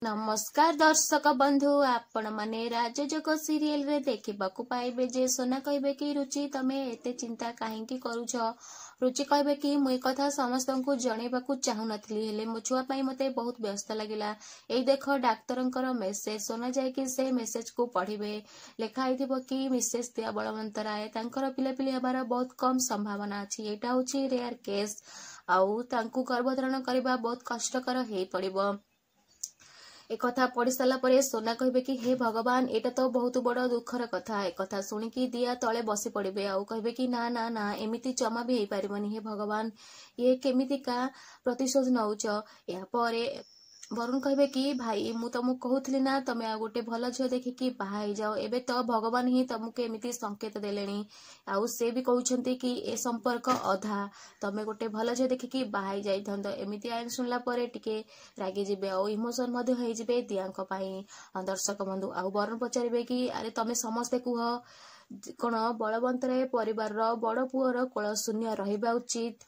नमस्कार दर्शक बंधु आपण माने राजजोग सीरियल रे देखिबाकू पाइबे जे सोना कहबे कि रुचि तमे एते चिंता काहेकि करूछ। रुचि कहबे कि मुई कथा समस्तंकु जणेबाकू चाहू नथली हेले मो छुआ पई मते बहुत व्यस्त लागिला। एई देखो डाक्तरंकर मेसेज सोना जाय कि से मेसेज को पढ़िबे लेखा आइथिबो कि मिसेस दिया बलवंतराय तांकर पिलापिली हबार बहुत कम संभावना अछि। एटा होछि रेयर केस आउ तांकु गर्भधारण करबा बहुत कष्टकर हेई पड़िबो। एक कथा पढ़ी सारा पर सोना कहबे कि हे भगवान एटा तो बहुत बड़ दुखर कथा। एक कथा सुनिकी दिया तले बसी पड़े आउ कहबे कि ना ना ना एमिति जमा भी हो पारिबनी। हे भगवान ये केमितिका प्रतिशोध नौच। या परे वरुण कहबे कि भाई मु तुमको कहूथली ना तमे आ गोटे भल झियो देखिकी बाहा हो जाओ। एबे तो भगवान ही तुमको एमिति संकेत देलेनी आउ से भी कहउछंती कि ए संपर्क अधा तमे गोटे भल झियो देखिकी बाहा हो जाइथंत। एमिति आइन सुनला परे टिके रागी जिबे आउ इमोशन मध्ये होई जिबे दियाଙ୍କ पाई। दर्शक बंधु आउ वरुण पचारिबे कि अरे तमे समस्ते कुह कोन बलवंतराय परिवार रो बड़ पुअर कोल शून्य रहिबा उचित।